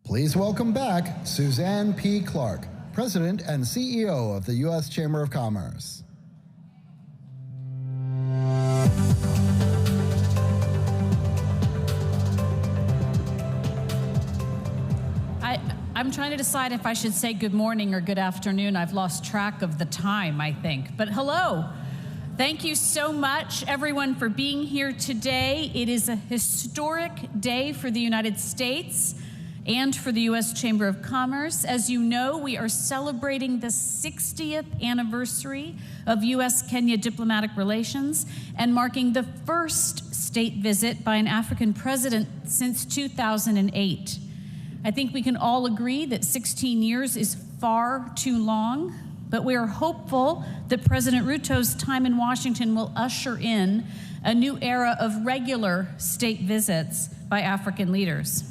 Please welcome back Suzanne P. Clark, President and CEO of the U.S. Chamber of Commerce. I'm trying to decide if I should say good morning or good afternoon. I've lost track of the time, I think. But hello. Thank you so much, everyone, for being here today. It is a historic day for the United States and for the U.S. Chamber of Commerce. As you know, we are celebrating the 60th anniversary of U.S.-Kenya diplomatic relations and marking the first state visit by an African president since 2008. I think we can all agree that 16 years is far too long, but we are hopeful that President Ruto's time in Washington will usher in a new era of regular state visits by African leaders.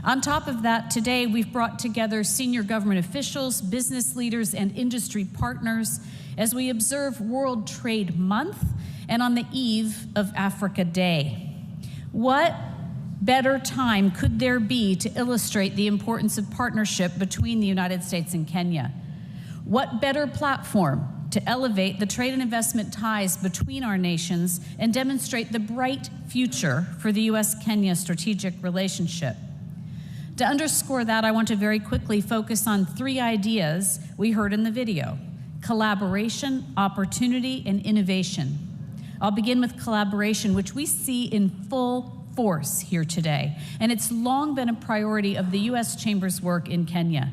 On top of that, today we've brought together senior government officials, business leaders, and industry partners as we observe World Trade Month and on the eve of Africa Day. What better time could there be to illustrate the importance of partnership between the United States and Kenya? What better platform to elevate the trade and investment ties between our nations and demonstrate the bright future for the U.S.-Kenya strategic relationship? To underscore that, I want to very quickly focus on three ideas we heard in the video: collaboration, opportunity, and innovation. I'll begin with collaboration, which we see in full force here today, and it's long been a priority of the U.S. Chamber's work in Kenya.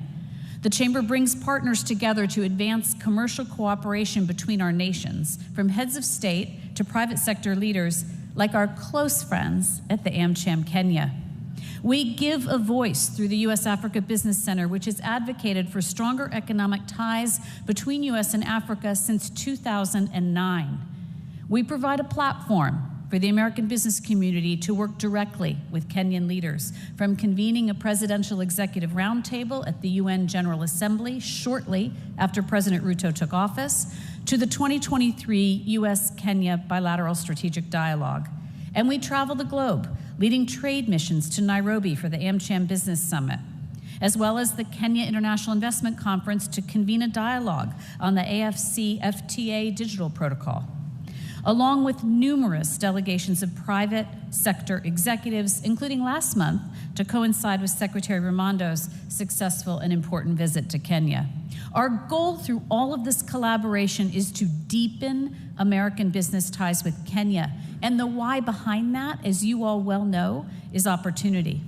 The Chamber brings partners together to advance commercial cooperation between our nations, from heads of state to private sector leaders like our close friends at the AmCham Kenya. We give a voice through the U.S. Africa Business Center, which has advocated for stronger economic ties between U.S. and Africa since 2009. We provide a platform for the American business community to work directly with Kenyan leaders, from convening a presidential executive roundtable at the UN General Assembly shortly after President Ruto took office, to the 2023 U.S.-Kenya bilateral strategic dialogue. And we travel the globe, leading trade missions to Nairobi for the AmCham Business Summit, as well as the Kenya International Investment Conference to convene a dialogue on the AFC-FTA digital protocol, along with numerous delegations of private sector executives, including last month to coincide with Secretary Raimondo's successful and important visit to Kenya. Our goal through all of this collaboration is to deepen American business ties with Kenya. And the why behind that, as you all well know, is opportunity.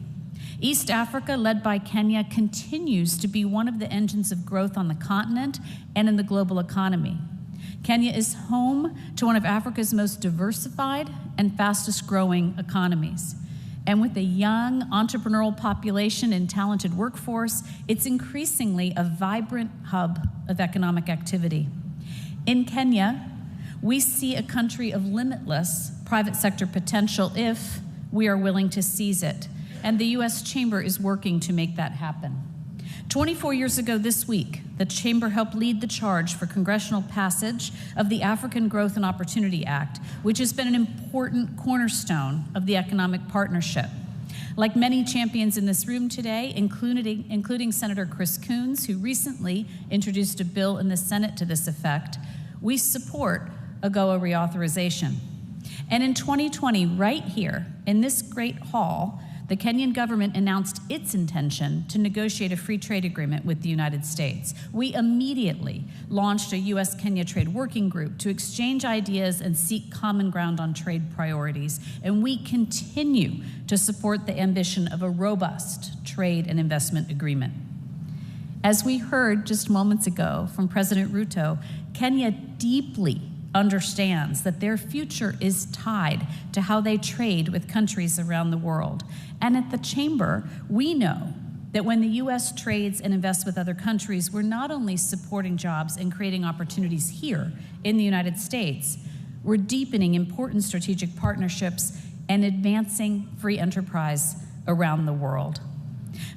East Africa, led by Kenya, continues to be one of the engines of growth on the continent and in the global economy. Kenya is home to one of Africa's most diversified and fastest growing economies. And with a young entrepreneurial population and talented workforce, it's increasingly a vibrant hub of economic activity. In Kenya, we see a country of limitless private sector potential if we are willing to seize it. And the U.S. Chamber is working to make that happen. 24 years ago this week, the Chamber helped lead the charge for congressional passage of the African Growth and Opportunity Act, which has been an important cornerstone of the economic partnership. Like many champions in this room today, including Senator Chris Coons, who recently introduced a bill in the Senate to this effect, we support AGOA reauthorization. And in 2020, right here in this great hall, the Kenyan government announced its intention to negotiate a free trade agreement with the United States. We immediately launched a U.S.-Kenya trade working group to exchange ideas and seek common ground on trade priorities. And we continue to support the ambition of a robust trade and investment agreement. As we heard just moments ago from President Ruto, Kenya deeply understands that their future is tied to how they trade with countries around the world. And at the Chamber, we know that when the U.S. trades and invests with other countries, we're not only supporting jobs and creating opportunities here in the United States, we're deepening important strategic partnerships and advancing free enterprise around the world.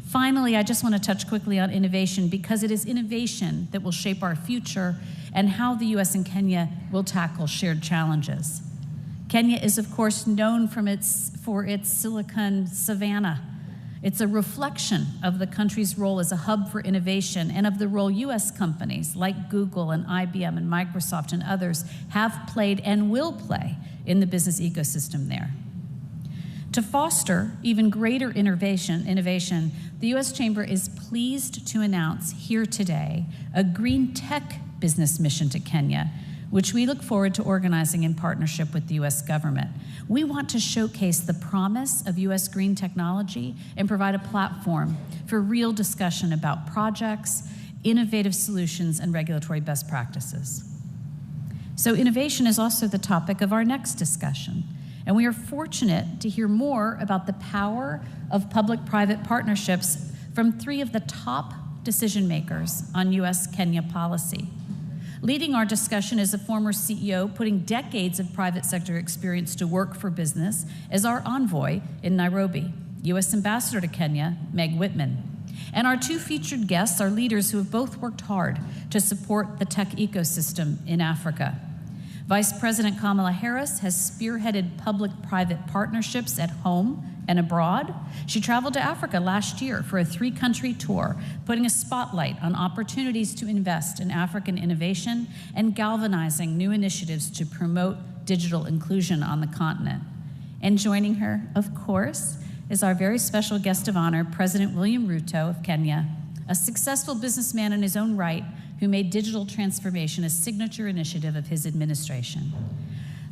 Finally, I just want to touch quickly on innovation, because it is innovation that will shape our future and how the U.S. and Kenya will tackle shared challenges. Kenya is, of course, known for its Silicon Savannah. It's a reflection of the country's role as a hub for innovation and of the role U.S. companies like Google and IBM and Microsoft and others have played and will play in the business ecosystem there. To foster even greater innovation, the U.S. Chamber is pleased to announce here today a green tech business mission to Kenya, which we look forward to organizing in partnership with the U.S. government. We want to showcase the promise of U.S. green technology and provide a platform for real discussion about projects, innovative solutions, and regulatory best practices. So innovation is also the topic of our next discussion. And we are fortunate to hear more about the power of public-private partnerships from 3 of the top decision makers on U.S.-Kenya policy. Leading our discussion is a former CEO putting decades of private sector experience to work for business as our envoy in Nairobi, U.S. Ambassador to Kenya, Meg Whitman. And our 2 featured guests are leaders who have both worked hard to support the tech ecosystem in Africa. Vice President Kamala Harris has spearheaded public-private partnerships at home and abroad. She traveled to Africa last year for a 3-country tour, putting a spotlight on opportunities to invest in African innovation and galvanizing new initiatives to promote digital inclusion on the continent. And joining her, of course, is our very special guest of honor, President William Ruto of Kenya, a successful businessman in his own right who made digital transformation a signature initiative of his administration.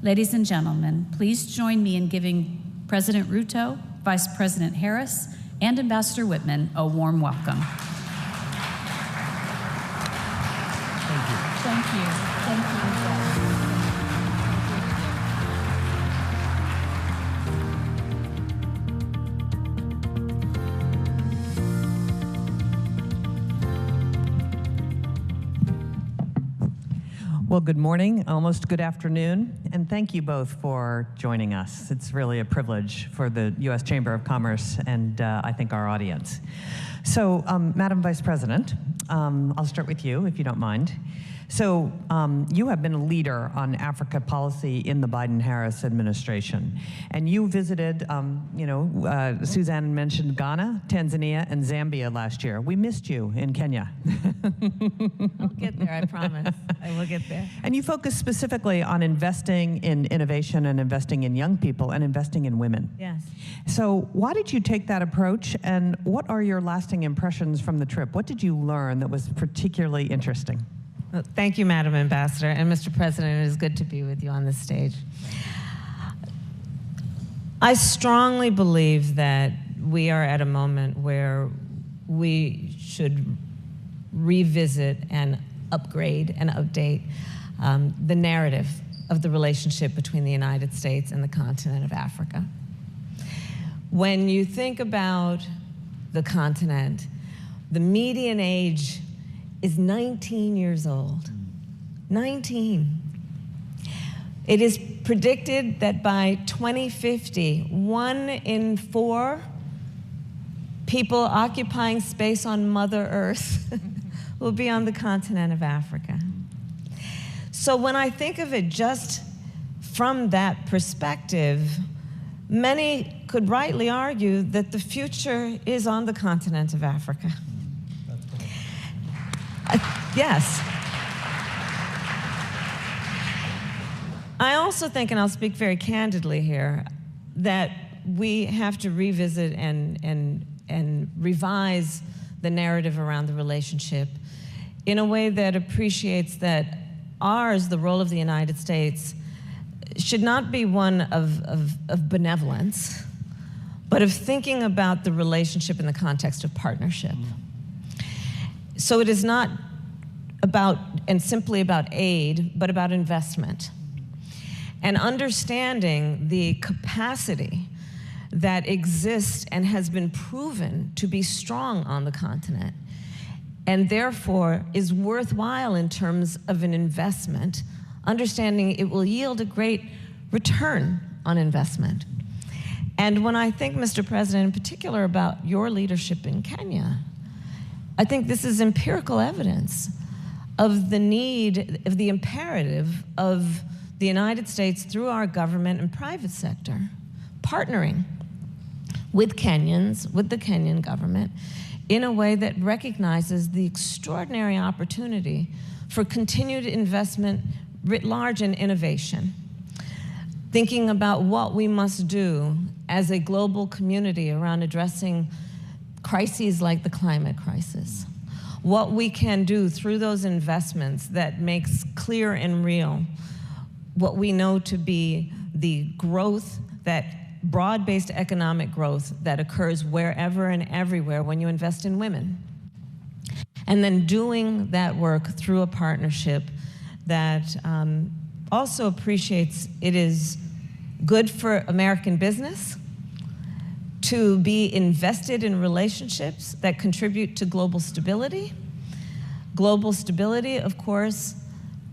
Ladies and gentlemen, please join me in giving President Ruto, Vice President Harris, and Ambassador Whitman a warm welcome. Thank you. Thank you. Thank you. Well, good morning, almost good afternoon, and thank you both for joining us. It's really a privilege for the U.S. Chamber of Commerce and I think our audience. So, Madam Vice President, I'll start with you, if you don't mind. So, you have been a leader on Africa policy in the Biden-Harris administration, and you visited, Suzanne mentioned Ghana, Tanzania, and Zambia last year. We missed you in Kenya. I'll get there, I promise. I will get there. And you focus specifically on investing in innovation and investing in young people and investing in women. Yes. So why did you take that approach, and what are your lasting impressions from the trip? What did you learn that was particularly interesting? Well, thank you, Madam Ambassador. And Mr. President, it is good to be with you on this stage. I strongly believe that we are at a moment where we should revisit and upgrade and update the narrative of the relationship between the United States and the continent of Africa. When you think about the continent, the median age is 19 years old. 19. It is predicted that by 2050, 1 in 4 people occupying space on Mother Earth will be on the continent of Africa. So when I think of it just from that perspective, many could rightly argue that the future is on the continent of Africa. Yes. I also think, and I'll speak very candidly here, that we have to revisit and revise the narrative around the relationship in a way that appreciates that ours, the role of the United States, should not be one of benevolence, but of thinking about the relationship in the context of partnership. So it is not about and simply about aid, but about investment. And understanding the capacity that exists and has been proven to be strong on the continent, and therefore is worthwhile in terms of an investment, understanding it will yield a great return on investment. And when I think, Mr. President, in particular about your leadership in Kenya, I think this is empirical evidence of the need, of the imperative of the United States through our government and private sector partnering with Kenyans, with the Kenyan government, in a way that recognizes the extraordinary opportunity for continued investment writ large in innovation. Thinking about what we must do as a global community around addressing crises like the climate crisis. What we can do through those investments that makes clear and real what we know to be the growth, that broad-based economic growth that occurs wherever and everywhere when you invest in women. And then doing that work through a partnership that also appreciates it is good for American business to be invested in relationships that contribute to global stability. Global stability, of course,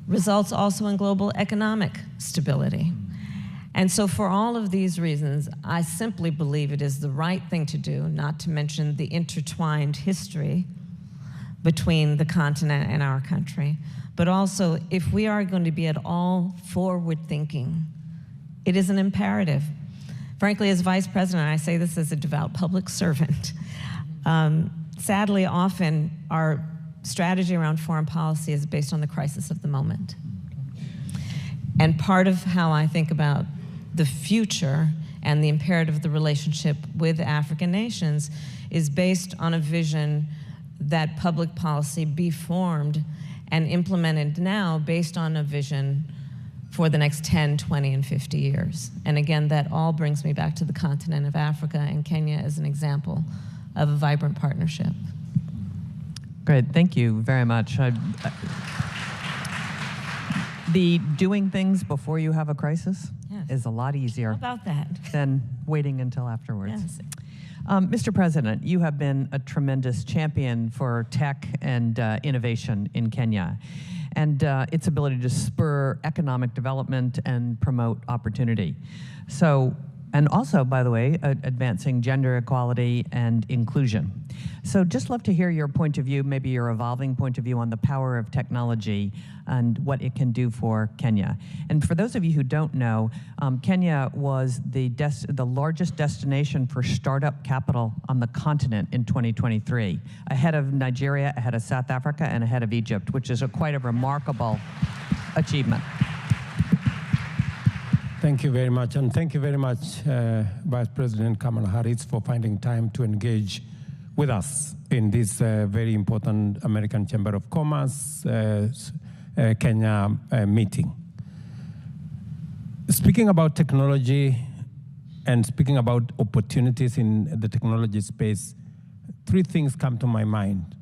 results also in global economic stability. And so for all of these reasons, I simply believe it is the right thing to do, not to mention the intertwined history between the continent and our country. But also, if we are going to be at all forward-thinking, it is an imperative. Frankly, as vice president, I say this as a devout public servant, sadly, often our strategy around foreign policy is based on the crisis of the moment. And part of how I think about the future and the imperative of the relationship with African nations is based on a vision that public policy be formed and implemented now based on a vision for the next 10, 20, and 50 years. And again, that all brings me back to the continent of Africa and Kenya as an example of a vibrant partnership. Great, thank you very much. The doing things before you have a crisis is a lot easier How about that? than waiting until afterwards. Yes. Mr. President, you have been a tremendous champion for tech and innovation in Kenya and its ability to spur economic development and promote opportunity. So, and also, by the way, advancing gender equality and inclusion. So just love to hear your point of view, maybe your evolving point of view on the power of technology and what it can do for Kenya. And for those of you who don't know, Kenya was the largest destination for startup capital on the continent in 2023, ahead of Nigeria, ahead of South Africa, and ahead of Egypt, which is quite a remarkable achievement. Thank you very much, and thank you very much, Vice President Kamala Harris, for finding time to engage with us in this very important American Chamber of Commerce Kenya meeting. Speaking about technology and speaking about opportunities in the technology space, three things come to my mind.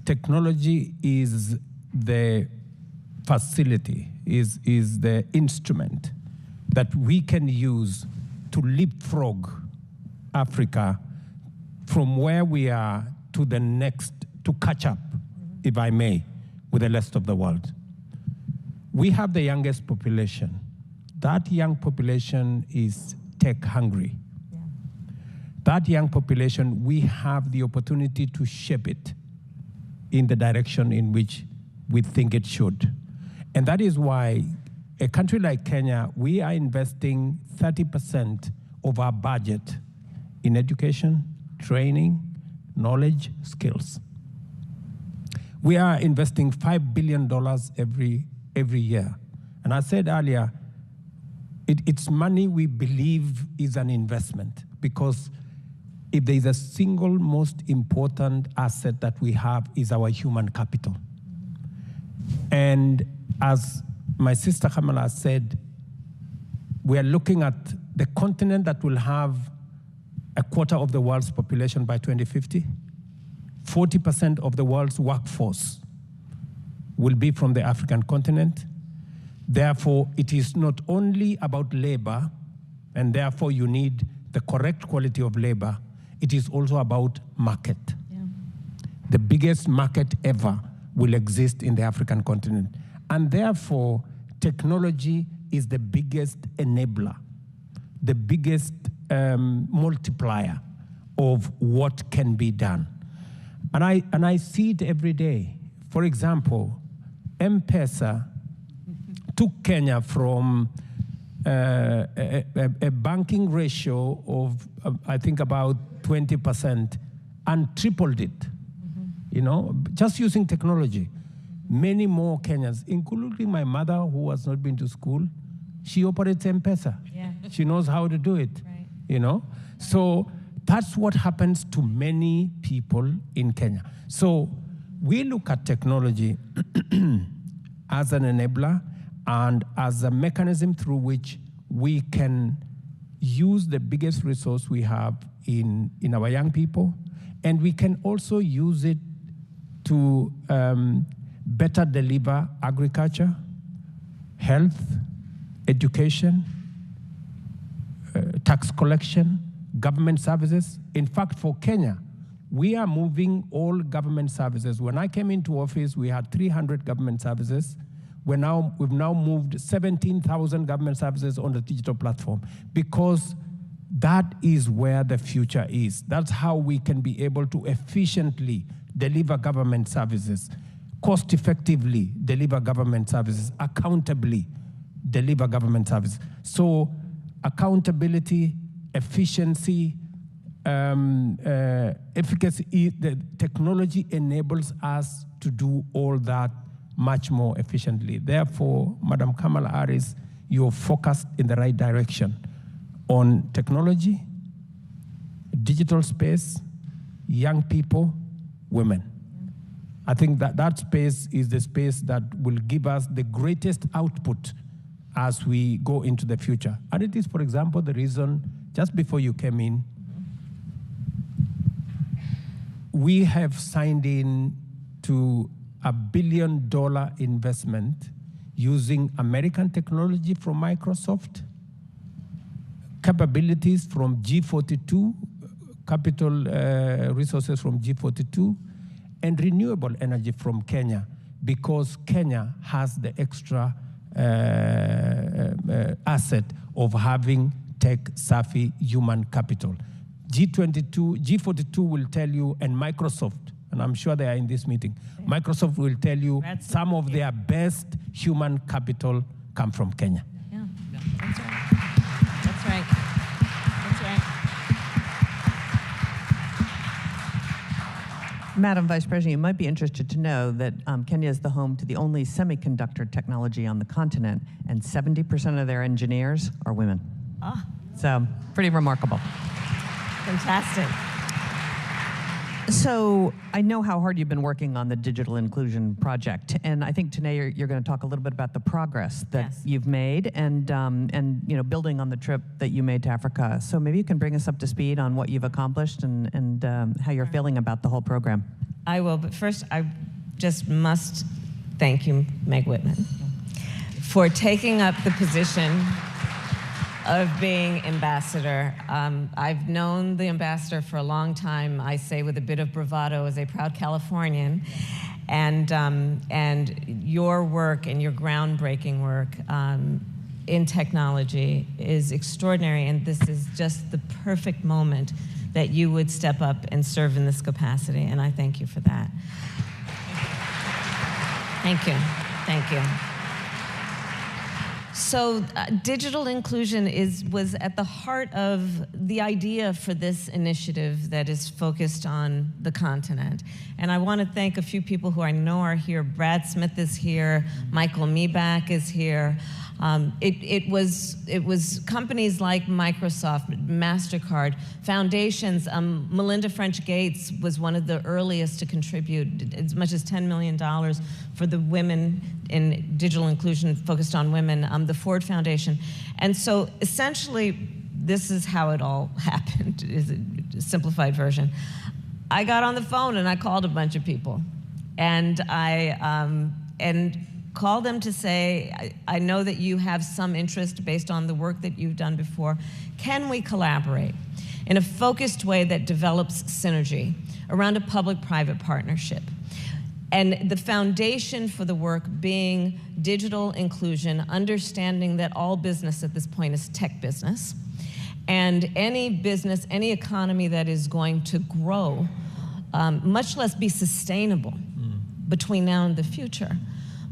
Technology is the facility, is the instrument that we can use to leapfrog Africa from where we are to the next, to catch up, if I may, with the rest of the world. We have the youngest population. That young population is tech hungry. Yeah. That young population, we have the opportunity to shape it in the direction in which we think it should. And that is why a country like Kenya, we are investing 30% of our budget in education, training, knowledge, skills. We are investing $5 billion every year. And I said earlier, it's money we believe is an investment, because if there is a single most important asset that we have is our human capital. And as my sister Kamala said, we are looking at the continent that will have a quarter of the world's population by 2050. 40% of the world's workforce will be from the African continent. Therefore, it is not only about labor, and therefore you need the correct quality of labor, it is also about market. Yeah. The biggest market ever will exist in the African continent. And therefore, technology is the biggest enabler, the biggest multiplier of what can be done. And I see it every day. For example, M-Pesa took Kenya from a banking ratio of, I think, about 20% and tripled it, you know, just using technology. Many more Kenyans, including my mother who has not been to school, she operates M-Pesa. Yeah. She knows how to do it, Right. you know? So that's what happens to many people in Kenya. So we look at technology as an enabler and as a mechanism through which we can use the biggest resource we have in our young people, and we can also use it to better deliver agriculture, health, education, tax collection, government services. In fact, for Kenya, we are moving all government services. When I came into office, we had 300 government services. We've now moved 17,000 government services on the digital platform, because that is where the future is. That's how we can be able to efficiently deliver government services, cost effectively deliver government services, accountably deliver government services. So accountability, efficiency, efficacy, the technology enables us to do all that much more efficiently. Therefore, Madam Kamala Harris, you're focused in the right direction on technology, digital space, young people, women. I think that space is the space that will give us the greatest output as we go into the future. And it is, for example, the reason, just before you came in, we have signed in to $1 billion investment using American technology from Microsoft, capabilities from G42, capital resources from G42, and renewable energy from Kenya, because Kenya has the extra asset of having tech-savvy human capital. G42 will tell you, and Microsoft, and I'm sure they are in this meeting, Microsoft will tell you some of their best human capital come from Kenya. Yeah, that's right. That's right. That's right. Madam Vice President, you might be interested to know that Kenya is the home to the only semiconductor technology on the continent, and 70% of their engineers are women. Ah, So pretty remarkable. fantastic. So I know how hard you've been working on the Digital Inclusion Project, and I think today you're going to talk a little bit about the progress that Yes. you've made, and you know, building on the trip that you made to Africa. So maybe you can bring us up to speed on what you've accomplished and how you're feeling about the whole program. I will, but first I just must thank you, Meg Whitman, for taking up the position of being ambassador. I've known the ambassador for a long time, I say with a bit of bravado as a proud Californian, and your work and your groundbreaking work in technology is extraordinary, and this is just the perfect moment that you would step up and serve in this capacity, and I thank you for that. Thank you. Thank you. So digital inclusion was at the heart of the idea for this initiative that is focused on the continent. And I want to thank a few people who I know are here. Brad Smith is here. Michael Meback is here. It was companies like Microsoft, MasterCard, foundations. Melinda French Gates was one of the earliest to contribute as much as $10 million for the women in digital inclusion focused on women, the Ford Foundation. And so essentially, this is how it all happened, is a simplified version. I got on the phone and I called a bunch of people. And call them to say, I know that you have some interest based on the work that you've done before. Can we collaborate in a focused way that develops synergy around a public-private partnership? And the foundation for the work being digital inclusion, understanding that all business at this point is tech business. And any business, any economy that is going to grow, much less be sustainable between now and the future,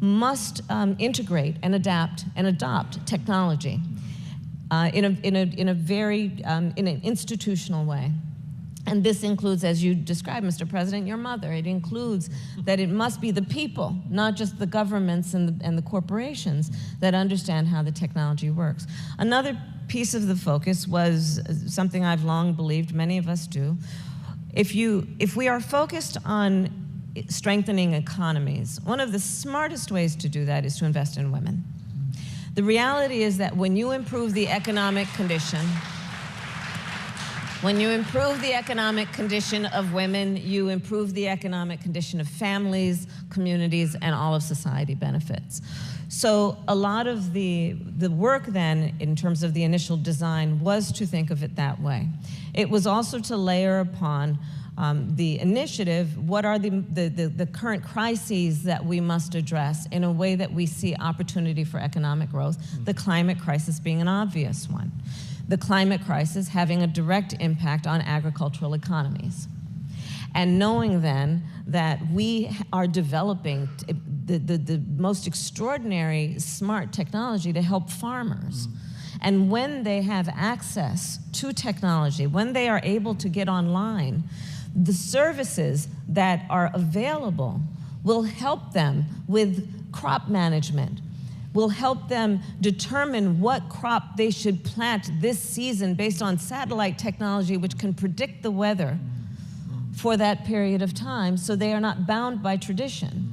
must integrate and adapt and adopt technology. in an institutional way. And this includes, as you described, Mr. President, your mother. It includes that it must be the people, not just the governments and the corporations, that understand how the technology works. Another piece of the focus was something I've long believed, many of us do. If we are focused on strengthening economies, one of the smartest ways to do that is to invest in women. The reality is that when you improve the economic condition, of women, you improve the economic condition of families, communities, and all of society benefits. So a lot of the work then, in terms of the initial design, was to think of it that way. It was also to layer upon the initiative, what are the current crises that we must address in a way that we see opportunity for economic growth, the climate crisis being an obvious one. The climate crisis having a direct impact on agricultural economies. And knowing then that we are developing the most extraordinary smart technology to help farmers. And when they have access to technology, when they are able to get online, the services that are available will help them with crop management, will help them determine what crop they should plant this season based on satellite technology, which can predict the weather for that period of time, so they are not bound by tradition.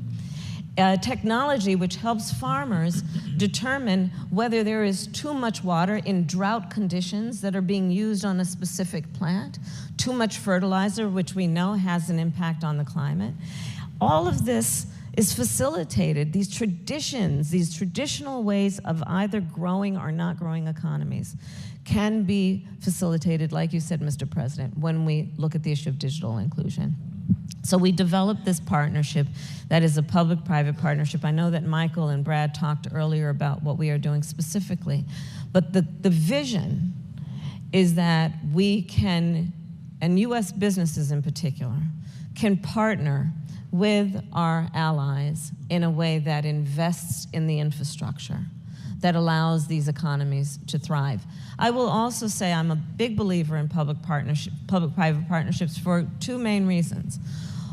Technology which helps farmers determine whether there is too much water in drought conditions that are being used on a specific plant, too much fertilizer, which we know has an impact on the climate. All of this is facilitated, these traditions, these traditional ways of either growing or not growing economies can be facilitated, like you said, Mr. President, when we look at the issue of digital inclusion. So we developed this partnership that is a public-private partnership. I know that Michael and Brad talked earlier about what we are doing specifically, but the vision is that we can, and US businesses in particular, can partner with our allies in a way that invests in the infrastructure that allows these economies to thrive. I will also say I'm a big believer in public-private partnerships for two main reasons.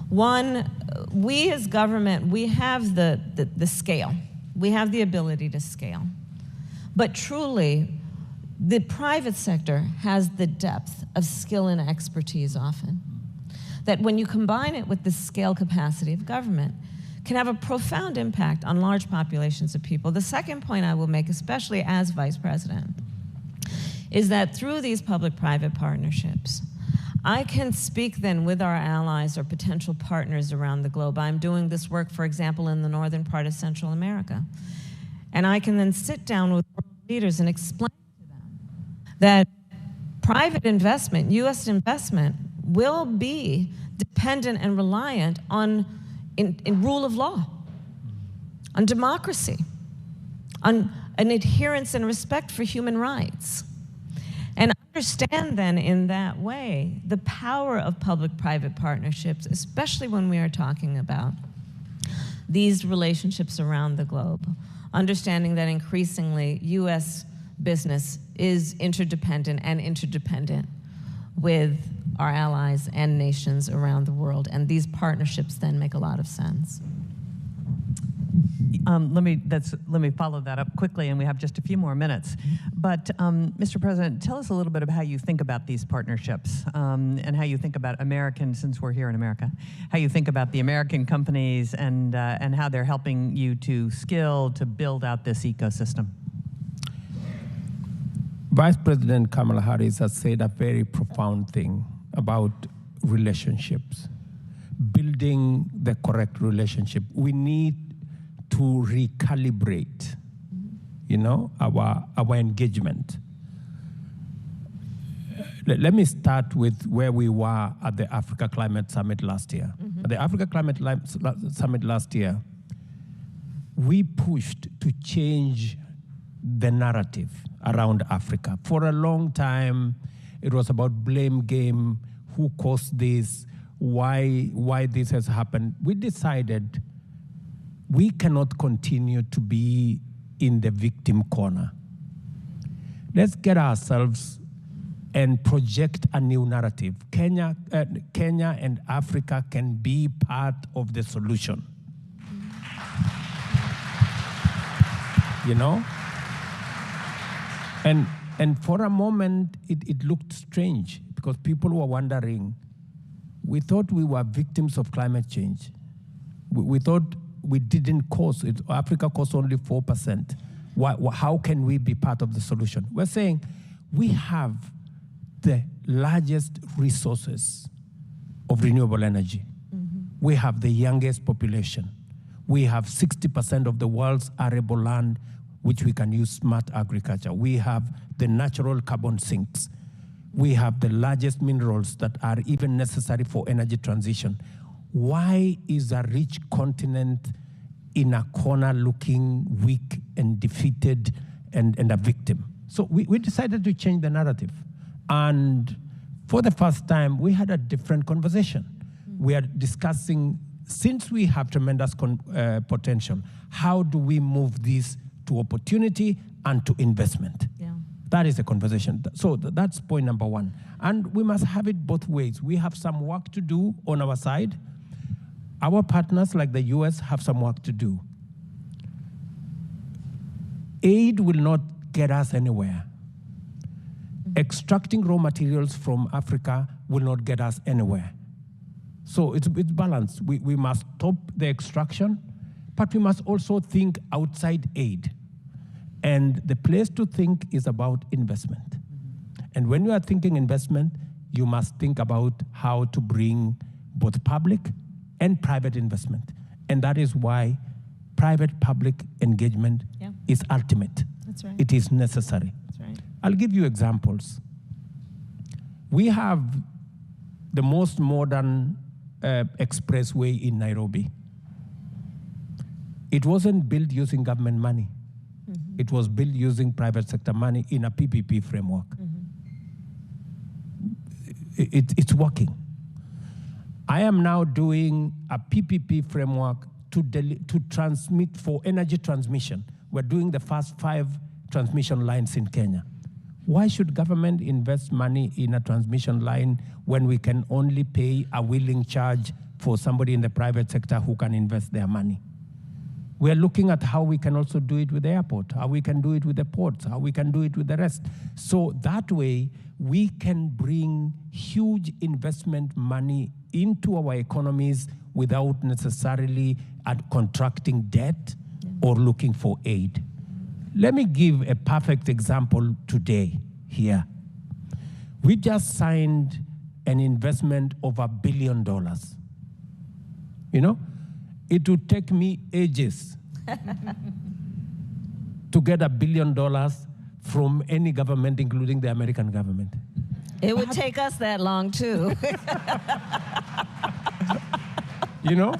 One, we as government, we have the scale. We have the ability to scale. But truly, the private sector has the depth of skill and expertise often. That when you combine it with the scale capacity of government, can have a profound impact on large populations of people. The second point I will make, especially as Vice President, is that through these public-private partnerships, I can speak then with our allies or potential partners around the globe. I'm doing this work, for example, in the northern part of Central America. And I can then sit down with world leaders and explain to them that private investment, US investment, will be dependent and reliant on in rule of law, on democracy, on an adherence and respect for human rights. And understand then in that way the power of public-private partnerships, especially when we are talking about these relationships around the globe. Understanding that increasingly US business is interdependent with our allies and nations around the world, and these partnerships then make a lot of sense. Let me follow that up quickly, and we have just a few more minutes. But Mr. President, tell us a little bit about how you think about these partnerships and how you think about American, since we're here in America, how you think about the American companies and how they're helping you to build out this ecosystem. Vice President Kamala Harris has said a very profound thing about relationships, building the correct relationship. We need to recalibrate, our engagement. Let me start with where we were at the Africa Climate Summit last year. At the Africa Climate Summit last year, we pushed to change the narrative around Africa. For a long time, it was about blame game, who caused this, why this has happened. We decided we cannot continue to be in the victim corner. Let's get ourselves and project a new narrative. Kenya and Africa can be part of the solution. You know? And for a moment, it looked strange because people were wondering, we thought we were victims of climate change. We thought we didn't cause it. Africa caused only 4%. How can we be part of the solution? We're saying we have the largest resources of renewable energy. Mm-hmm. We have the youngest population. We have 60% of the world's arable land, which we can use smart agriculture. We have the natural carbon sinks. We have the largest minerals that are even necessary for energy transition. Why is a rich continent in a corner looking weak and defeated and a victim? So we decided to change the narrative. And for the first time, we had a different conversation. We are discussing, since we have tremendous potential, how do we move this to opportunity and to investment? Yeah. That is the conversation. So that's point number one. And we must have it both ways. We have some work to do on our side. Our partners, like the US, have some work to do. Aid will not get us anywhere. Extracting raw materials from Africa will not get us anywhere. So it's balanced. We must stop the extraction, but we must also think outside aid. And the place to think is about investment. And when you are thinking investment, you must think about how to bring both public and private investment. And that is why private-public engagement is ultimate. That's right. It is necessary. That's right. I'll give you examples. We have the most modern expressway in Nairobi. It wasn't built using government money. Mm-hmm. It was built using private sector money in a PPP framework. Mm-hmm. It's working. I am now doing a PPP framework to transmit for energy transmission. We're doing the first 5 transmission lines in Kenya. Why should government invest money in a transmission line when we can only pay a willing charge for somebody in the private sector who can invest their money? We're looking at how we can also do it with the airport, how we can do it with the ports, how we can do it with the rest. So that way, we can bring huge investment money into our economies without necessarily contracting debt or looking for aid. Let me give a perfect example today here. We just signed an investment of $1 billion. You know, it would take me ages to get $1 billion from any government, including the American government. It would take us that long, too. You know,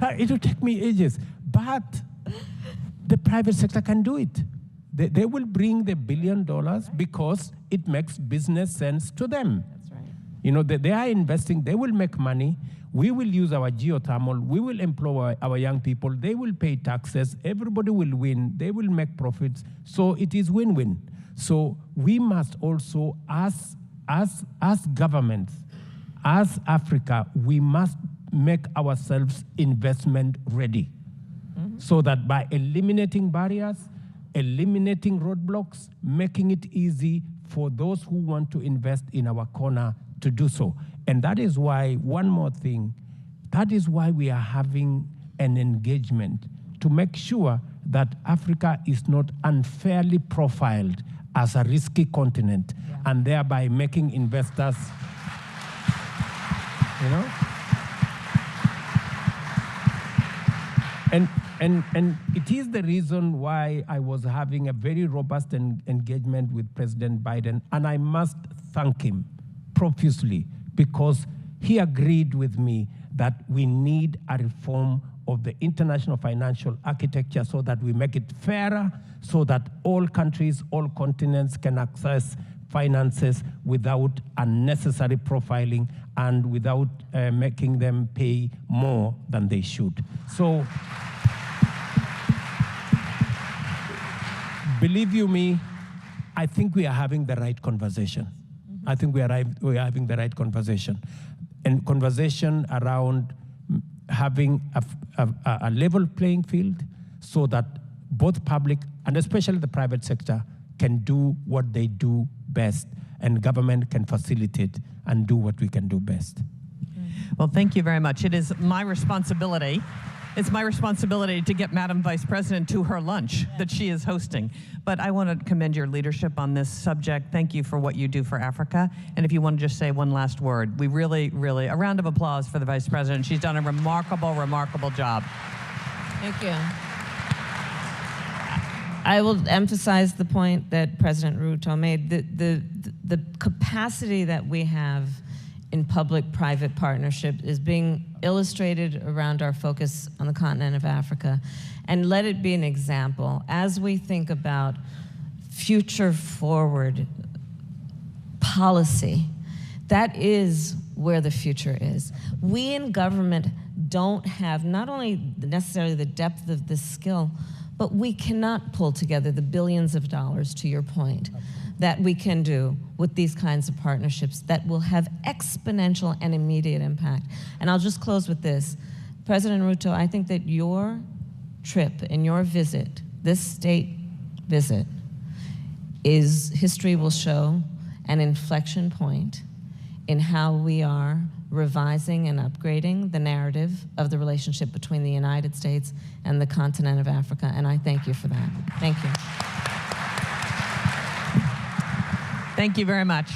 it would take me ages. But the private sector can do it. They will bring the $1 billion because it makes business sense to them. That's right. You know, they are investing, they will make money. We will use our geothermal, we will employ our young people, they will pay taxes, everybody will win, they will make profits. So it is win-win. So we must also, as governments, as Africa, we must make ourselves investment ready. Mm-hmm. So that by eliminating barriers, eliminating roadblocks, making it easy for those who want to invest in our corner to do so. And that is why, one more thing, that is why we are having an engagement to make sure that Africa is not unfairly profiled as a risky continent, and thereby making investors, you know? And it is the reason why I was having a very robust engagement with President Biden, and I must thank him profusely because he agreed with me that we need a reform of the international financial architecture so that we make it fairer, so that all countries, all continents can access finances without unnecessary profiling and without making them pay more than they should. So, believe you me, I think we are having the right conversation. I think we are having the right conversation. And conversation around having a level playing field so that both public and especially the private sector can do what they do best, and government can facilitate and do what we can do best. Well, thank you very much. It is my responsibility. It's my responsibility to get Madam Vice President to her lunch that she is hosting. But I want to commend your leadership on this subject. Thank you for what you do for Africa. And if you want to just say one last word, we really, a round of applause for the Vice President. She's done a remarkable, remarkable job. Thank you. I will emphasize the point that President Ruto made. The capacity that we have in public-private partnership is being illustrated around our focus on the continent of Africa. And let it be an example as we think about future-forward policy. That is where the future is. We in government don't have not only necessarily the depth of this skill, but we cannot pull together the billions of dollars, to your point, that we can do with these kinds of partnerships that will have exponential and immediate impact. And I'll just close with this. President Ruto, I think that your trip and your visit, this state visit, is, history will show, an inflection point in how we are revising and upgrading the narrative of the relationship between the United States and the continent of Africa, and I thank you for that. Thank you. Thank you very much.